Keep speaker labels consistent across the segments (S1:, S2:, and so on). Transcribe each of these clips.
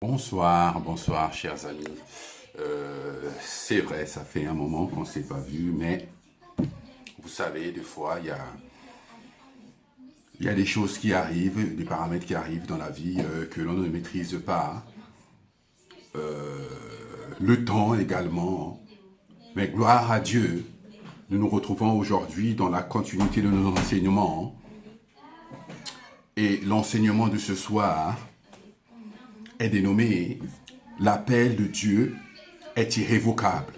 S1: Bonsoir, bonsoir, chers amis. C'est vrai, ça fait un moment qu'on ne s'est pas vu, mais vous savez, des fois, il y a des choses qui arrivent, des paramètres qui arrivent dans la vie que l'on ne maîtrise pas. Le temps également. Mais gloire à Dieu, nous nous retrouvons aujourd'hui dans la continuité de nos enseignements. Et l'enseignement de ce soir est dénommé « L'appel de Dieu est irrévocable ».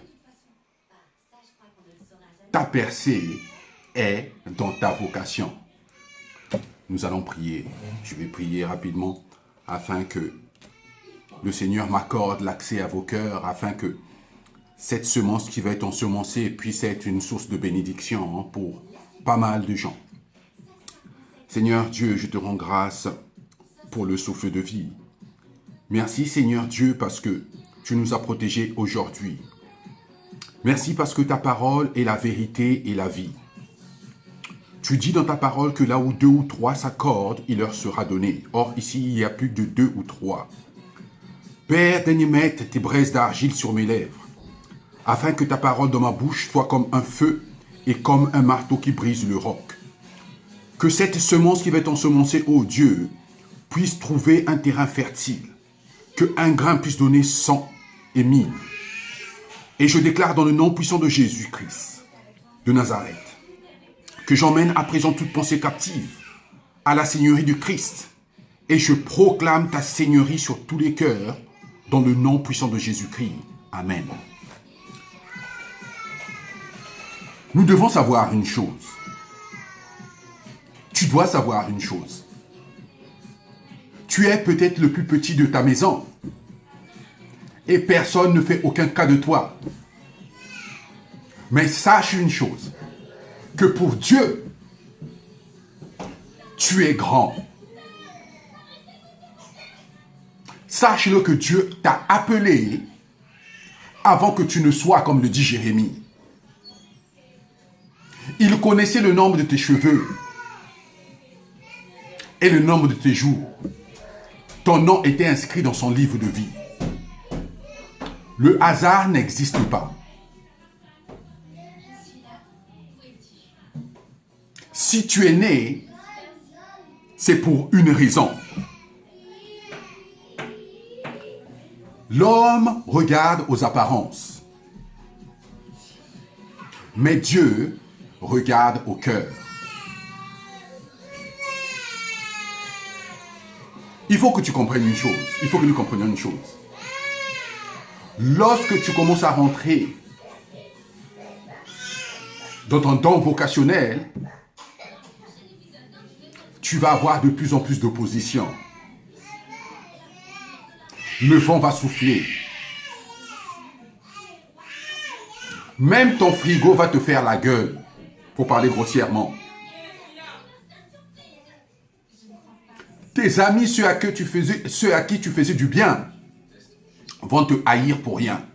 S1: Ta percée est dans ta vocation. Nous allons prier. Je vais prier rapidement afin que le Seigneur m'accorde l'accès à vos cœurs, afin que cette semence qui va être ensemencée puisse être une source de bénédiction pour pas mal de gens. Seigneur Dieu, je te rends grâce pour le souffle de vie. Merci Seigneur Dieu parce que tu nous as protégés aujourd'hui. Merci parce que ta parole est la vérité et la vie. Tu dis dans ta parole que là où 2 ou 3 s'accordent, il leur sera donné. Or ici, il y a plus de 2 ou 3. Père, daigne mettre tes braises d'argile sur mes lèvres, afin que ta parole dans ma bouche soit comme un feu et comme un marteau qui brise le roc. Que cette semence qui va être ensemencée, ô Dieu, puisse trouver un terrain fertile. Que un grain puisse donner 100 et 1000. Et je déclare dans le nom puissant de Jésus-Christ de Nazareth, que j'emmène à présent toute pensée captive à la Seigneurie du Christ. Et je proclame ta Seigneurie sur tous les cœurs, dans le nom puissant de Jésus-Christ. Amen. Nous devons savoir une chose. Tu dois savoir une chose. Tu es peut-être le plus petit de ta maison et personne ne fait aucun cas de toi. Mais sache une chose, que pour Dieu, tu es grand. Sache-le que Dieu t'a appelé avant que tu ne sois, comme le dit Jérémie. Il connaissait le nombre de tes cheveux et le nombre de tes jours. Ton nom était inscrit dans son livre de vie. Le hasard n'existe pas. Si tu es né, c'est pour une raison. L'homme regarde aux apparences, mais Dieu regarde au cœur. Il faut que tu comprennes une chose. Il faut que nous comprenions une chose. Lorsque tu commences à rentrer dans ton don vocationnel, tu vas avoir de plus en plus d'opposition. Le vent va souffler. Même ton frigo va te faire la gueule, pour parler grossièrement. Tes amis, ceux à qui tu faisais du bien, vont te haïr pour rien.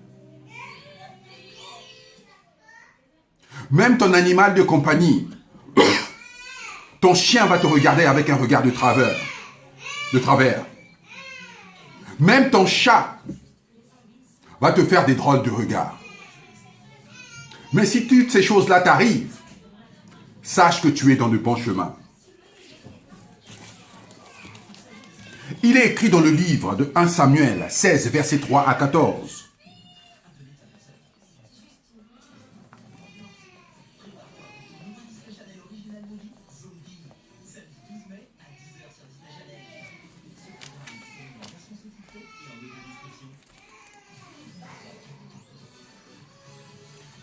S1: Même ton animal de compagnie, ton chien va te regarder avec un regard de travers. Même ton chat va te faire des drôles de regards. Mais si toutes ces choses-là t'arrivent, sache que tu es dans le bon chemin. Il est écrit dans le livre de 1 Samuel 16, versets 3 à 14.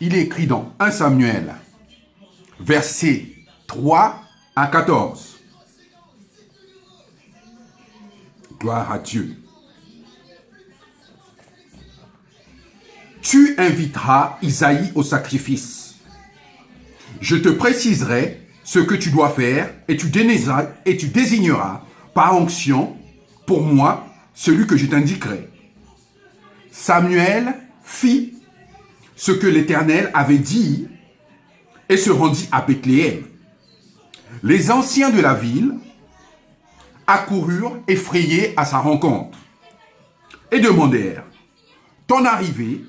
S1: Il est écrit dans 1 Samuel, versets 3 à 14. Gloire à Dieu. Tu inviteras Isaïe au sacrifice. Je te préciserai ce que tu dois faire et tu désigneras par onction pour moi celui que je t'indiquerai. Samuel fit ce que l'Éternel avait dit et se rendit à Bethléem. Les anciens de la ville accoururent effrayés à sa rencontre. et demandèrent, ton arrivée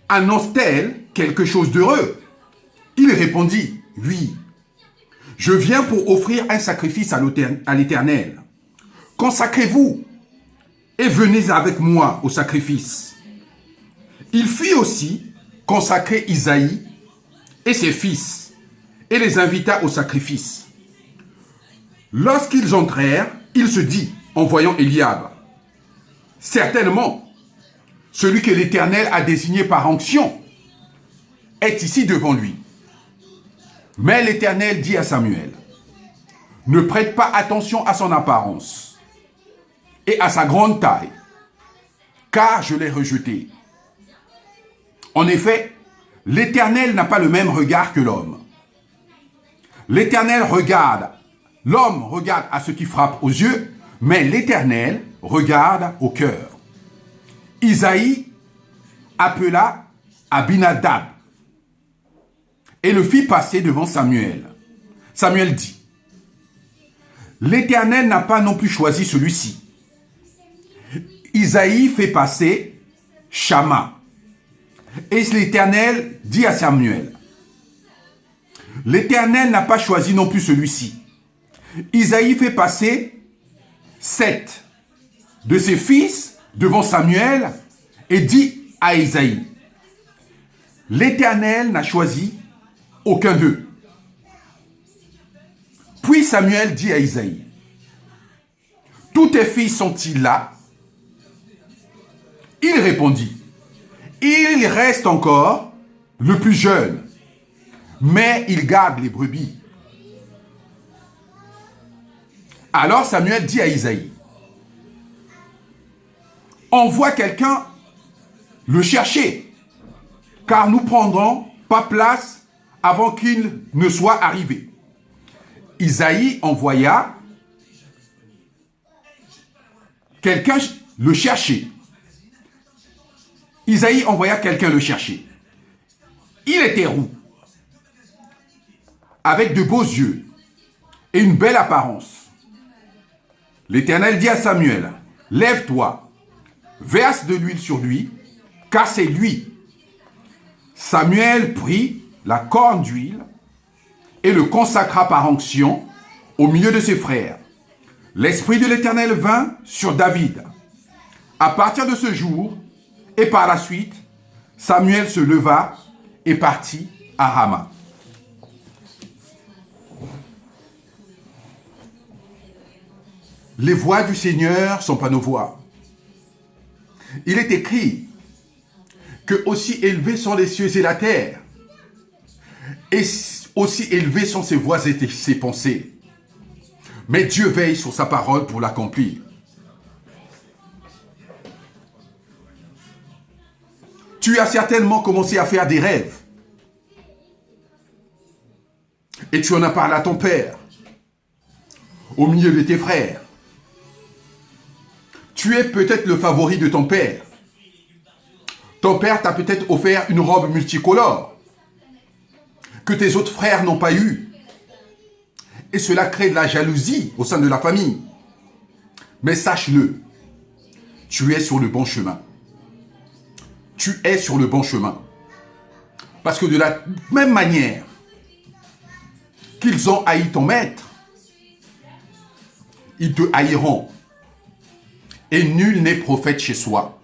S1: annonce-t-elle quelque chose d'heureux? Il répondit, oui, je viens pour offrir un sacrifice à l'Éternel. Consacrez-vous et venez avec moi au sacrifice. Il fit aussi consacrer Isaïe et ses fils et les invita au sacrifice. Lorsqu'ils entrèrent, il se dit, en voyant Eliab, certainement, celui que l'Éternel a désigné par onction est ici devant lui. Mais l'Éternel dit à Samuel, ne prête pas attention à son apparence et à sa grande taille, car je l'ai rejeté. En effet, l'Éternel n'a pas le même regard que l'homme. L'Éternel regarde, l'homme regarde à ce qui frappe aux yeux, mais l'Éternel regarde au cœur. Isaïe appela Abinadab et le fit passer devant Samuel. Samuel dit, l'Éternel n'a pas non plus choisi celui-ci. Isaïe fait passer Shama. Et l'Éternel dit à Samuel, l'Éternel n'a pas choisi non plus celui-ci. Isaïe fait passer 7 de ses fils devant Samuel et dit à Isaïe, l'Éternel n'a choisi aucun d'eux. Puis Samuel dit à Isaïe, tous tes fils sont-ils là? Il répondit, il reste encore le plus jeune, mais il garde les brebis. Alors Samuel dit à Isaïe, envoie quelqu'un le chercher, car nous prendrons pas place avant qu'il ne soit arrivé. Isaïe envoya quelqu'un le chercher. Isaïe envoya quelqu'un le chercher. Il était roux, avec de beaux yeux et une belle apparence. L'Éternel dit à Samuel, lève-toi, verse de l'huile sur lui, car c'est lui. Samuel prit la corne d'huile et le consacra par onction au milieu de ses frères. L'Esprit de l'Éternel vint sur David. À partir de ce jour, et par la suite, Samuel se leva et partit à Rama. Les voies du Seigneur ne sont pas nos voies. Il est écrit que aussi élevés sont les cieux et la terre, et aussi élevées sont ses voies et ses pensées. Mais Dieu veille sur sa parole pour l'accomplir. Tu as certainement commencé à faire des rêves. Et tu en as parlé à ton père, au milieu de tes frères. Tu es peut-être le favori de ton père. Ton père t'a peut-être offert une robe multicolore que tes autres frères n'ont pas eue. Et cela crée de la jalousie au sein de la famille. Mais sache-le, tu es sur le bon chemin. Tu es sur le bon chemin. Parce que de la même manière qu'ils ont haï ton maître, ils te haïront. Et nul n'est prophète chez soi.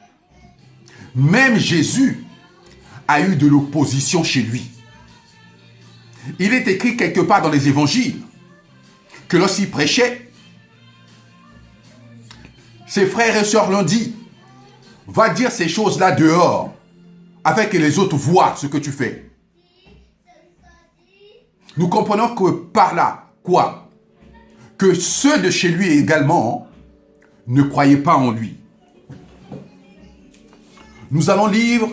S1: Même Jésus a eu de l'opposition chez lui. Il est écrit quelque part dans les évangiles que lorsqu'il prêchait, ses frères et sœurs l'ont dit, va dire ces choses-là dehors, afin que les autres voient ce que tu fais. Nous comprenons que par là, quoi? Que ceux de chez lui également ne croyaient pas en lui. Nous allons lire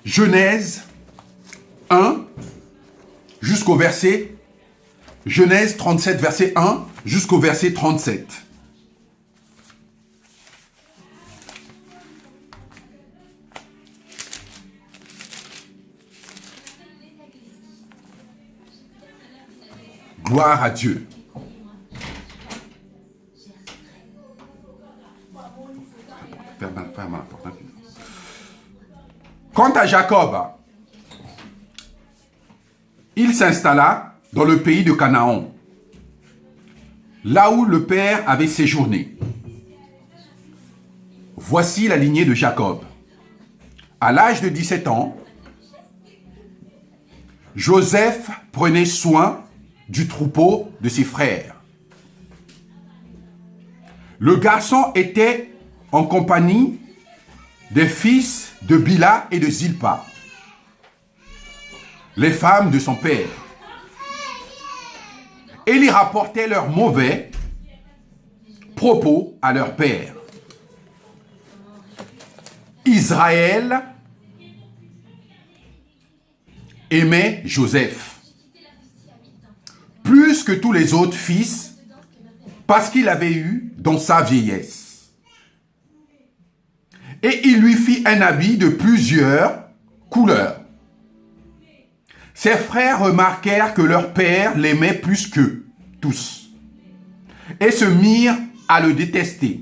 S1: Genèse 1 jusqu'au verset, Genèse 37, verset 1 jusqu'au verset 37. Gloire à Dieu. ferme la porte. Hein. Quant à Jacob, il s'installa dans le pays de Canaan, là où le père avait séjourné. Voici la lignée de Jacob. À l'âge de 17 ans, Joseph prenait soin du troupeau de ses frères. Le garçon était en compagnie des fils de Bila et de Zilpa, les femmes de son père. Et ils rapportaient leurs mauvais propos à leur père. Israël aimait Joseph plus que tous les autres fils parce qu'il avait eu dans sa vieillesse. Et il lui fit un habit de plusieurs couleurs. Ses frères remarquèrent que leur père l'aimait plus qu'eux, tous, et se mirent à le détester.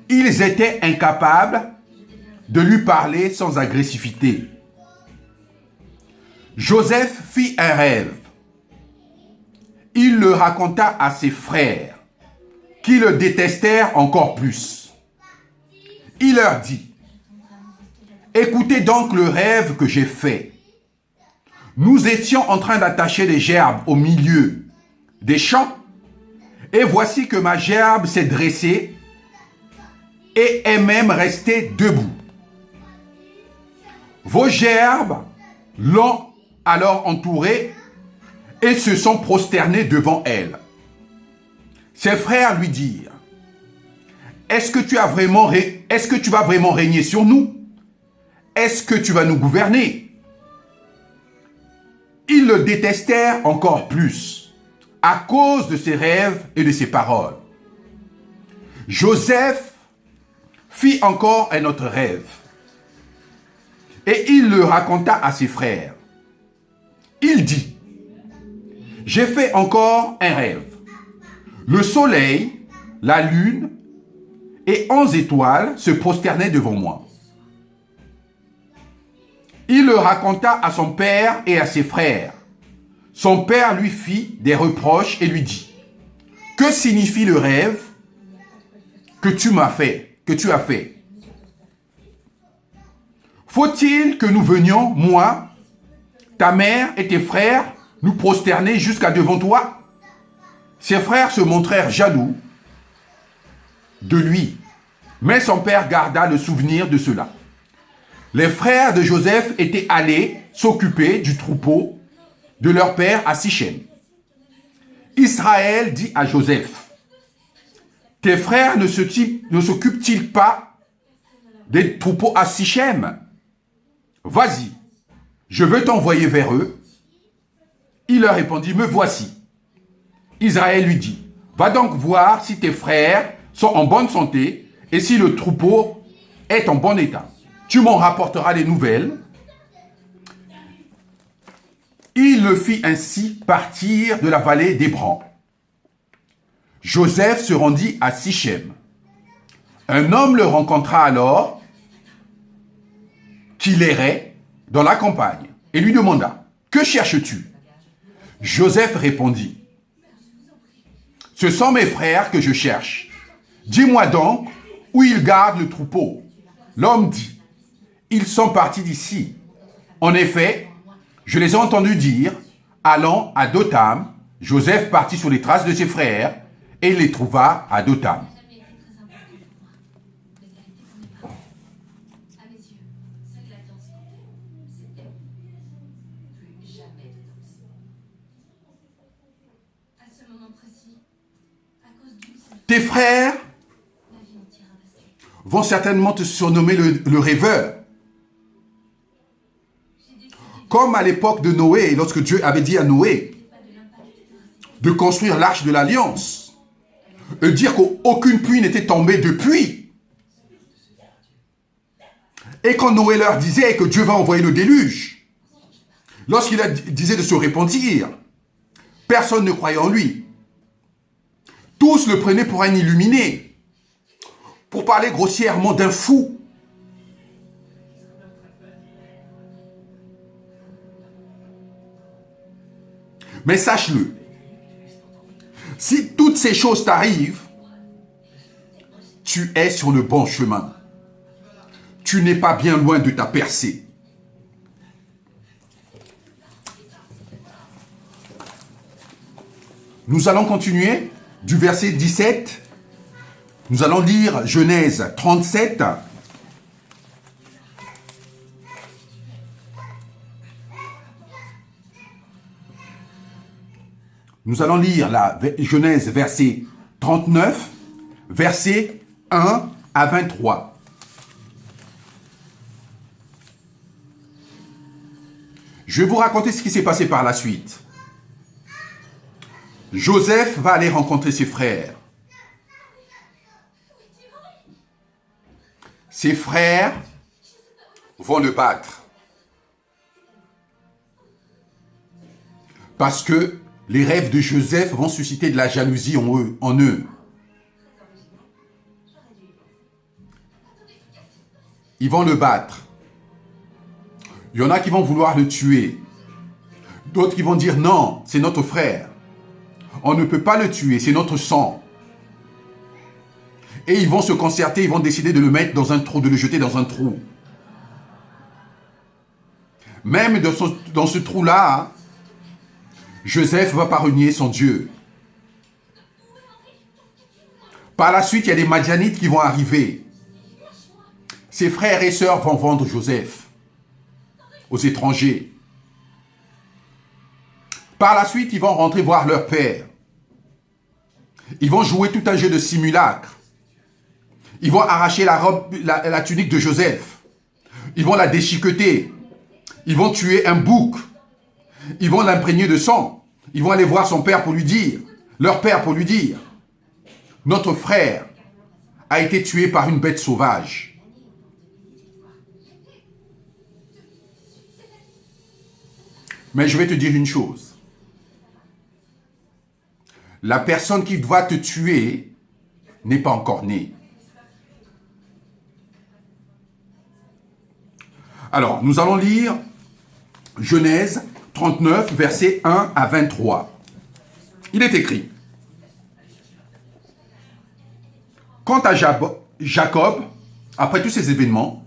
S1: Ils étaient incapables de lui parler sans agressivité. Joseph fit un rêve. Il le raconta à ses frères, qui le détestèrent encore plus. Il leur dit, « Écoutez donc le rêve que j'ai fait. Nous étions en train d'attacher des gerbes au milieu des champs, et voici que ma gerbe s'est dressée et est même restée debout. Vos gerbes l'ont alors entourée et se sont prosternés devant elle. » Ses frères lui dirent, « Est-ce que tu vas vraiment régner sur nous? Est-ce que tu vas nous gouverner? » Ils le détestèrent encore plus à cause de ses rêves et de ses paroles. Joseph fit encore un autre rêve et il le raconta à ses frères. Il dit, « J'ai fait encore un rêve. Le soleil, la lune et 11 étoiles se prosternaient devant moi. » Il le raconta à son père et à ses frères. Son père lui fit des reproches et lui dit, « Que signifie le rêve que tu as fait? Faut-il que nous venions, moi, ta mère et tes frères, nous prosterner jusqu'à devant toi? » Ses frères se montrèrent jaloux de lui, mais son père garda le souvenir de cela. Les frères de Joseph étaient allés s'occuper du troupeau de leur père à Sichem. Israël dit à Joseph, « Tes frères ne s'occupent-ils pas des troupeaux à Sichem? Vas-y, je veux t'envoyer vers eux. » Il leur répondit, « Me voici. » Israël lui dit, « Va donc voir si tes frères sont en bonne santé et si le troupeau est en bon état. Tu m'en rapporteras des nouvelles. » Il le fit ainsi partir de la vallée d'Hébron. Joseph se rendit à Sichem. Un homme le rencontra alors, qui errait dans la campagne, et lui demanda, « Que cherches-tu » Joseph répondit, « Ce sont mes frères que je cherche. Dis-moi donc où ils gardent le troupeau. » L'homme dit, « Ils sont partis d'ici. En effet, je les ai entendus dire, allant à Dotham. » Joseph partit sur les traces de ses frères et il les trouva à Dotham. Tes frères vont certainement te surnommer le rêveur. Comme à l'époque de Noé, lorsque Dieu avait dit à Noé de construire l'arche de l'alliance, et dire qu'aucune pluie n'était tombée depuis. Et quand Noé leur disait que Dieu va envoyer le déluge, lorsqu'il disait de se repentir, personne ne croyait en lui. Tous le prenaient pour un illuminé. pour parler grossièrement, d'un fou. Mais sache-le, si toutes ces choses t'arrivent, tu es sur le bon chemin. Tu n'es pas bien loin de ta percée. Nous allons continuer du verset 17. Nous allons lire Genèse 37. Nous allons lire la Genèse verset 39, verset 1 à 23. Je vais vous raconter ce qui s'est passé par la suite. Joseph va aller rencontrer ses frères. Ses frères vont le battre. Parce que les rêves de Joseph vont susciter de la jalousie en eux. Ils vont le battre. Il y en a qui vont vouloir le tuer. D'autres qui vont dire non, c'est notre frère. On ne peut pas le tuer, c'est notre sang. Et ils vont se concerter, ils vont décider de le mettre dans un trou, de le jeter dans un trou. Même dans ce trou-là, Joseph va pas renier son Dieu. Par la suite, il y a des Madianites qui vont arriver. Ses frères et sœurs vont vendre Joseph aux étrangers. Par la suite, ils vont rentrer voir leur père. Ils vont jouer tout un jeu de simulacre. Ils vont arracher la robe, la tunique de Joseph. Ils vont la déchiqueter. Ils vont tuer un bouc. Ils vont l'imprégner de sang. Ils vont aller voir son père pour lui dire, leur père pour lui dire, notre frère a été tué par une bête sauvage. Mais je vais te dire une chose. La personne qui doit te tuer n'est pas encore née. Alors, nous allons lire Genèse 39, versets 1 à 23. Il est écrit: quant à Jacob, après tous ces événements,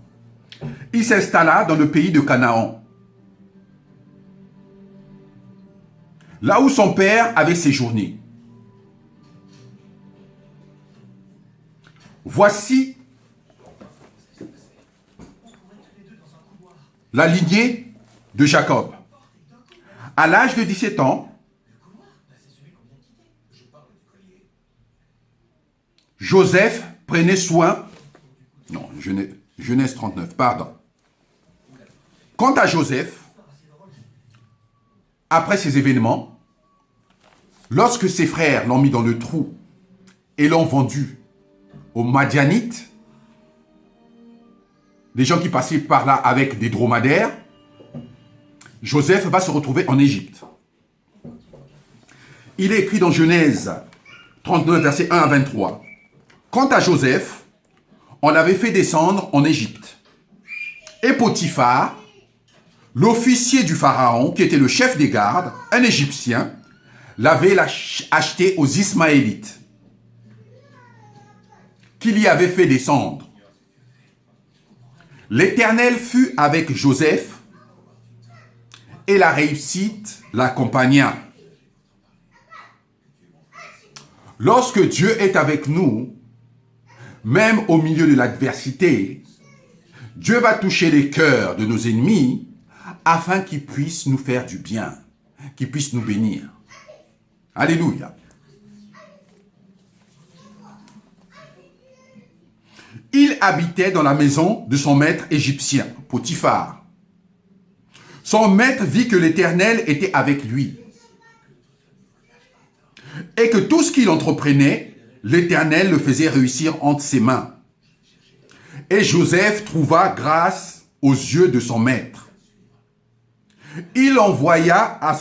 S1: il s'installa dans le pays de Canaan, là où son père avait séjourné. Voici la lignée de Jacob. À l'âge de 17 ans, Joseph prenait soin... Non, Genèse 39, pardon. Quant à Joseph, après ces événements, lorsque ses frères l'ont mis dans le trou et l'ont vendu aux Madianites, des gens qui passaient par là avec des dromadaires, Joseph va se retrouver en Égypte. Il est écrit dans Genèse 39, versets 1 à 23. Quant à Joseph, on l'avait fait descendre en Égypte. Et Potiphar, l'officier du Pharaon, qui était le chef des gardes, un Égyptien, l'avait acheté aux Ismaélites, qu'il y avait fait descendre. L'Éternel fut avec Joseph, et la réussite l'accompagna. Lorsque Dieu est avec nous, même au milieu de l'adversité, Dieu va toucher les cœurs de nos ennemis afin qu'ils puissent nous faire du bien, qu'ils puissent nous bénir. Alléluia. Il habitait dans la maison de son maître égyptien, Potiphar. Son maître vit que l'Éternel était avec lui et que tout ce qu'il entreprenait, l'Éternel le faisait réussir entre ses mains. Et Joseph trouva grâce aux yeux de son maître. Il employa à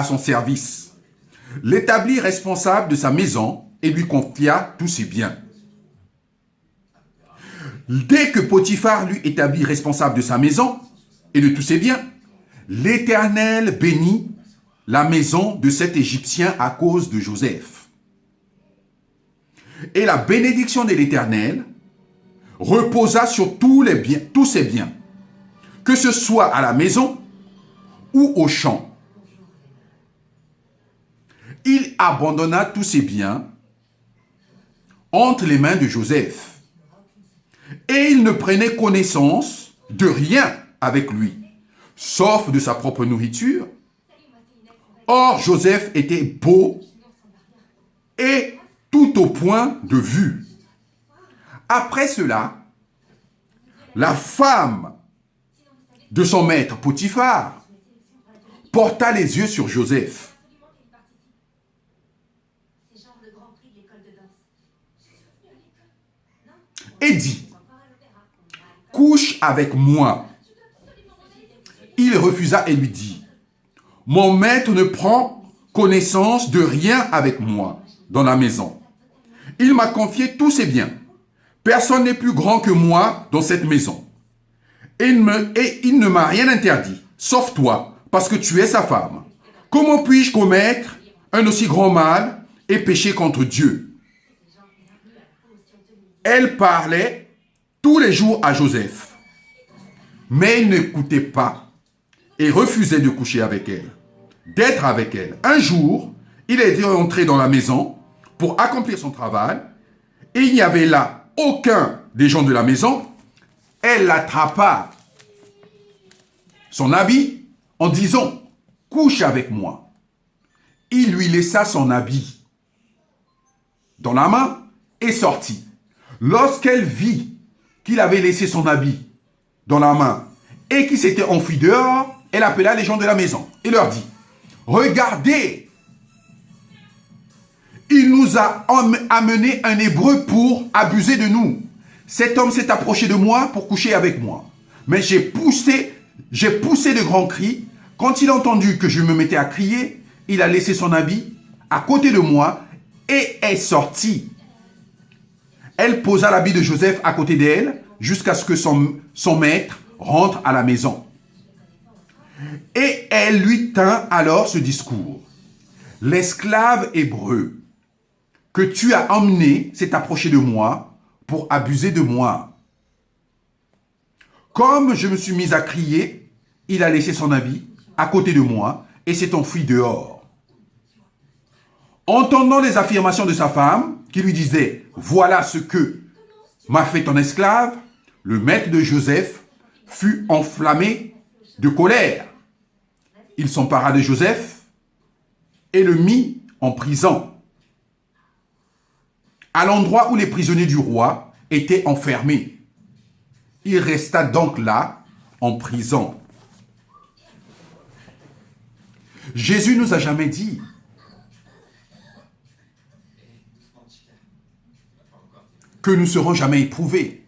S1: son service, l'établit responsable de sa maison et lui confia tous ses biens. Dès que Potiphar lui établit responsable de sa maison et de tous ses biens, l'Éternel bénit la maison de cet Égyptien à cause de Joseph. Et la bénédiction de l'Éternel reposa sur tous ses biens, que ce soit à la maison ou au champ. Il abandonna tous ses biens entre les mains de Joseph, et il ne prenait connaissance de rien avec lui, sauf de sa propre nourriture. Or, Joseph était beau et tout au point de vue. Après cela, la femme de son maître Potiphar porta les yeux sur Joseph et dit, « Couche avec moi. » Il refusa et lui dit, « Mon maître ne prend connaissance de rien avec moi dans la maison. Il m'a confié tous ses biens. Personne n'est plus grand que moi dans cette maison. Et il ne m'a rien interdit, sauf toi, parce que tu es sa femme. Comment puis-je commettre un aussi grand mal et pécher contre Dieu? » Elle parlait tous les jours à Joseph, mais il n'écoutait pas et refusait de coucher avec elle, d'être avec elle. Un jour, il est entré dans la maison pour accomplir son travail, et il n'y avait là aucun des gens de la maison. Elle l'attrapa son habit en disant, « Couche avec moi. » Il lui laissa son habit dans la main et sortit. Lorsqu'elle vit qu'il avait laissé son habit dans la main et qu'il s'était enfui dehors, elle appela les gens de la maison et leur dit, « Regardez, il nous a amené un Hébreu pour abuser de nous. Cet homme s'est approché de moi pour coucher avec moi. Mais j'ai poussé de grands cris. Quand il a entendu que je me mettais à crier, il a laissé son habit à côté de moi et est sorti. » Elle posa l'habit de Joseph à côté d'elle jusqu'à ce que son maître rentre à la maison. Et elle lui tint alors ce discours. « L'esclave hébreu que tu as emmené s'est approché de moi pour abuser de moi. Comme je me suis mis à crier, il a laissé son habit à côté de moi et s'est enfui dehors. » Entendant les affirmations de sa femme, qui lui disait, « Voilà ce que m'a fait ton esclave », le maître de Joseph fut enflammé de colère. Il s'empara de Joseph et le mit en prison, à l'endroit où les prisonniers du roi étaient enfermés. Il resta donc là, en prison. Jésus nous a jamais dit que nous ne serons jamais éprouvés.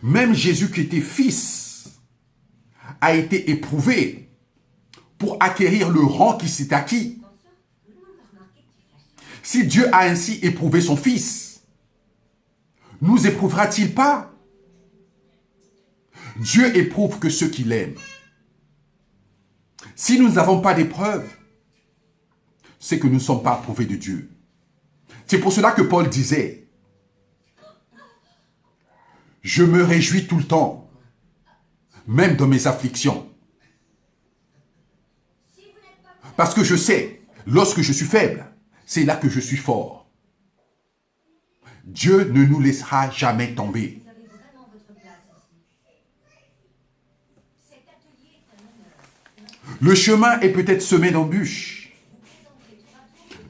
S1: Même Jésus qui était fils a été éprouvé pour acquérir le rang qui s'est acquis. Si Dieu a ainsi éprouvé son fils, nous éprouvera-t-il pas? Dieu éprouve que ceux qu'il aime. Si nous n'avons pas d'épreuve, c'est que nous ne sommes pas approuvés de Dieu. C'est pour cela que Paul disait, « Je me réjouis tout le temps, même dans mes afflictions. Parce que je sais, lorsque je suis faible, c'est là que je suis fort. » Dieu ne nous laissera jamais tomber. Le chemin est peut-être semé d'embûches,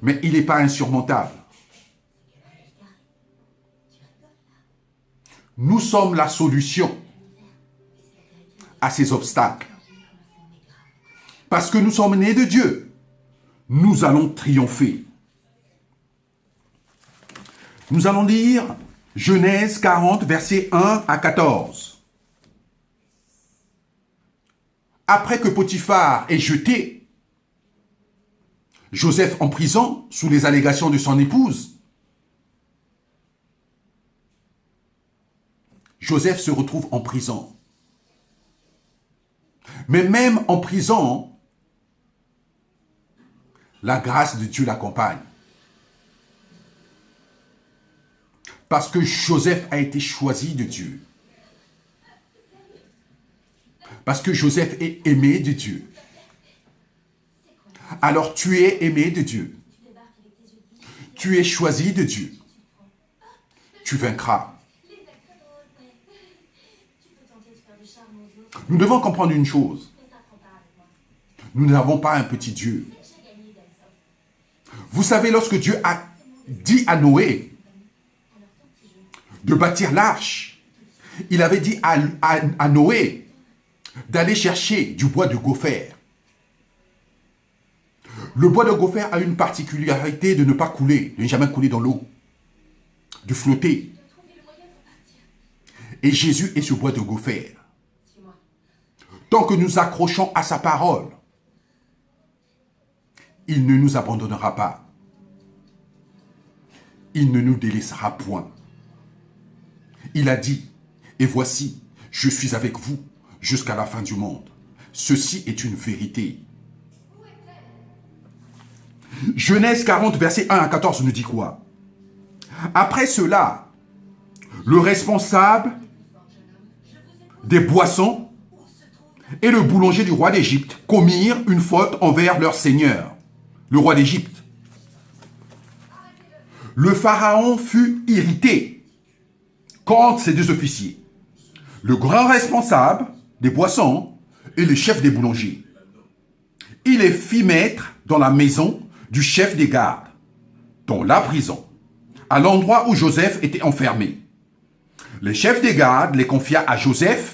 S1: mais il n'est pas insurmontable. Nous sommes la solution à ces obstacles. Parce que nous sommes nés de Dieu, nous allons triompher. Nous allons lire Genèse 40, versets 1 à 14. Après que Potiphar ait jeté Joseph en prison sous les allégations de son épouse, Joseph se retrouve en prison. Mais même en prison, la grâce de Dieu l'accompagne. Parce que Joseph a été choisi de Dieu. Parce que Joseph est aimé de Dieu. Alors tu es aimé de Dieu. Tu es choisi de Dieu. Tu vaincras. Nous devons comprendre une chose. Nous n'avons pas un petit Dieu. Vous savez, lorsque Dieu a dit à Noé de bâtir l'arche, il avait dit à Noé d'aller chercher du bois de gopher. Le bois de gopher a une particularité de ne pas couler, de ne jamais couler dans l'eau, de flotter. Et Jésus est ce bois de gopher. Tant que nous accrochons à sa parole, il ne nous abandonnera pas. Il ne nous délaissera point. Il a dit, et voici, je suis avec vous jusqu'à la fin du monde. Ceci est une vérité. Genèse 40, versets 1 à 14 nous dit quoi? Après cela, le responsable des boissons et le boulanger du roi d'Égypte commirent une faute envers leur seigneur, le roi d'Égypte. Le pharaon fut irrité contre ses deux officiers, le grand responsable des boissons et le chef des boulangers. Il les fit mettre dans la maison du chef des gardes, dans la prison, à l'endroit où Joseph était enfermé. Le chef des gardes les confia à Joseph,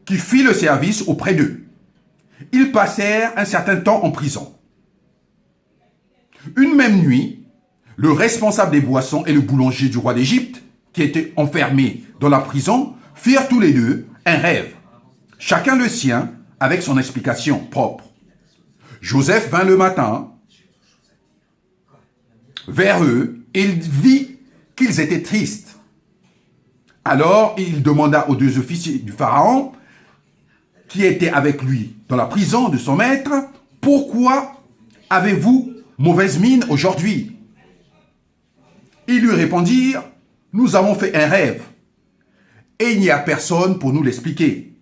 S1: qui fit le service auprès d'eux. Ils passèrent un certain temps en prison. Une même nuit, le responsable des boissons et le boulanger du roi d'Égypte, qui étaient enfermés dans la prison, firent tous les deux un rêve, chacun le sien avec son explication propre. Joseph vint le matin vers eux et il vit qu'ils étaient tristes. Alors il demanda aux deux officiers du Pharaon qui étaient avec lui dans la prison de son maître, « Pourquoi avez-vous mauvaise mine aujourd'hui ?» Ils lui répondirent, « Nous avons fait un rêve, et il n'y a personne pour nous l'expliquer. »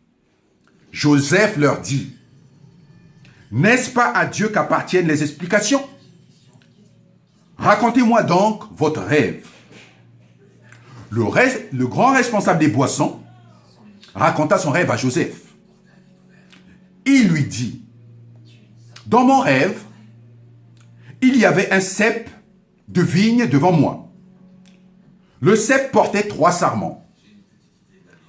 S1: Joseph leur dit, « N'est-ce pas à Dieu qu'appartiennent les explications? Racontez-moi donc votre rêve. » Le grand responsable des boissons raconta son rêve à Joseph. Il lui dit, « Dans mon rêve, il y avait un cep de vigne devant moi. Le cep portait 3 sarments.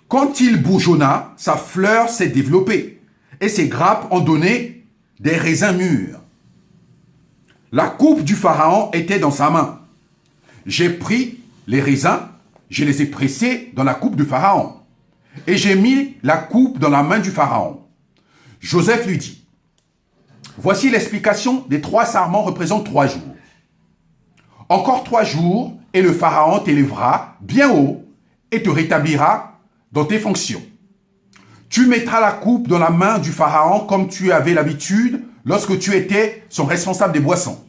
S1: Quand il bourgeonna, sa fleur s'est développée et ses grappes ont donné des raisins mûrs. La coupe du Pharaon était dans sa main. J'ai pris les raisins, je les ai pressés dans la coupe du Pharaon et j'ai mis la coupe dans la main du Pharaon. » Joseph lui dit, « Voici l'explication des 3 sarments représentent 3 jours. Encore 3 jours et le Pharaon t'élèvera bien haut et te rétablira dans tes fonctions. Tu mettras la coupe dans la main du Pharaon comme tu avais l'habitude lorsque tu étais son responsable des boissons.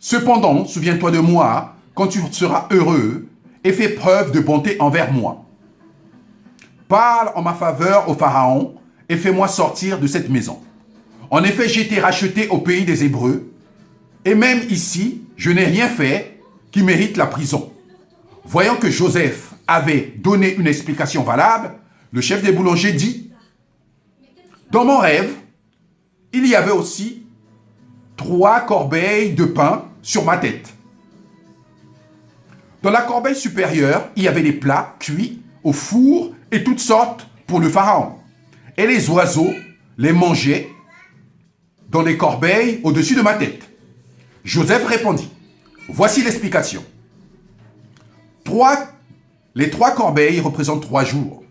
S1: Cependant, souviens-toi de moi quand tu seras heureux et fais preuve de bonté envers moi. Parle en ma faveur au Pharaon et fais-moi sortir de cette maison. En effet, j'ai été racheté au pays des Hébreux, et même ici, je n'ai rien fait qui mérite la prison. » Voyant que Joseph avait donné une explication valable, le chef des boulangers dit, « Dans mon rêve, il y avait aussi 3 corbeilles de pain sur ma tête. Dans la corbeille supérieure, il y avait des plats cuits au four et toutes sortes pour le Pharaon. Et les oiseaux les mangeaient dans les corbeilles au-dessus de ma tête. » Joseph répondit, « Voici l'explication. Les 3 corbeilles représentent 3 jours.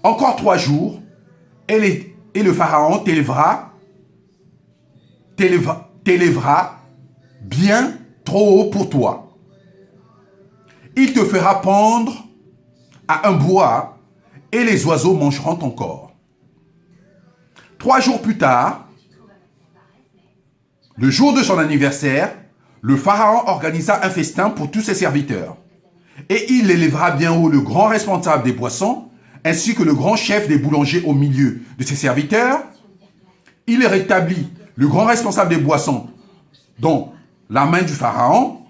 S1: Encore 3 jours, et le Pharaon t'élèvera bien trop haut pour toi. Il te fera pendre à un bois et les oiseaux mangeront ton corps. 3 jours plus tard, le jour de son anniversaire, le pharaon organisa un festin pour tous ses serviteurs. Et il élèvera bien haut le grand responsable des boissons, ainsi que le grand chef des boulangers au milieu de ses serviteurs. Il rétablit le grand responsable des boissons dans la main du pharaon,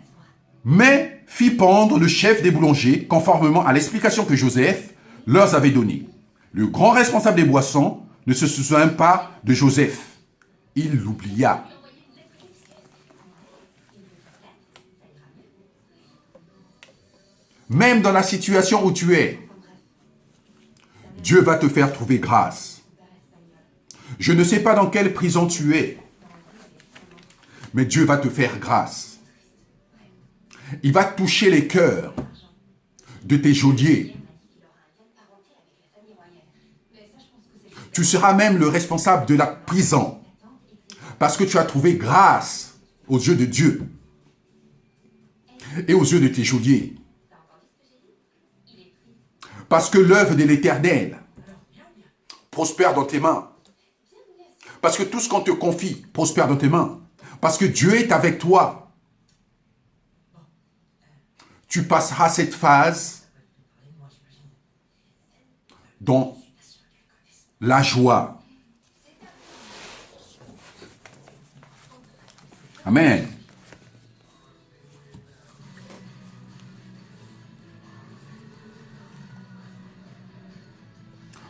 S1: mais fit pendre le chef des boulangers conformément à l'explication que Joseph leur avait donnée. Le grand responsable des boissons ne se souvint pas de Joseph. Il l'oublia. Même dans la situation où tu es, Dieu va te faire trouver grâce. Je ne sais pas dans quelle prison tu es, mais Dieu va te faire grâce. Il va toucher les cœurs de tes geôliers. Tu seras même le responsable de la prison parce que tu as trouvé grâce aux yeux de Dieu et aux yeux de tes geôliers. Parce que l'œuvre de l'Éternel prospère dans tes mains. Parce que tout ce qu'on te confie prospère dans tes mains. Parce que Dieu est avec toi. Tu passeras cette phase dans la joie. Amen.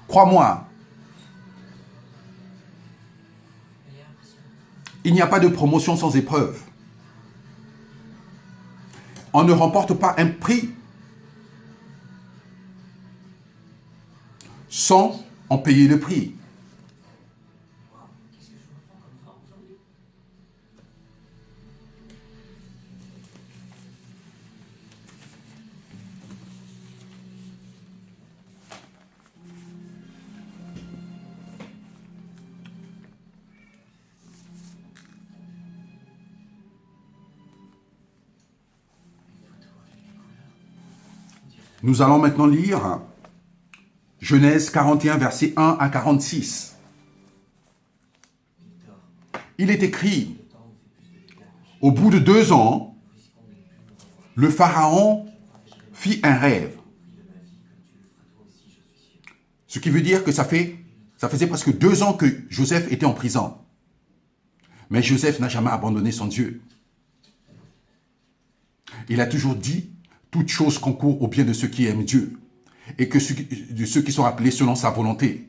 S1: Crois-moi, il n'y a pas de promotion sans épreuve. On ne remporte pas un prix sans en payer le prix. Nous allons maintenant lire Genèse 41, versets 1 à 46. Il est écrit, au bout de 2 ans, le Pharaon fit un rêve. Ce qui veut dire que ça faisait presque 2 ans que Joseph était en prison. Mais Joseph n'a jamais abandonné son Dieu. Il a toujours dit, toute chose concourt au bien de ceux qui aiment Dieu et de ceux qui sont appelés selon sa volonté.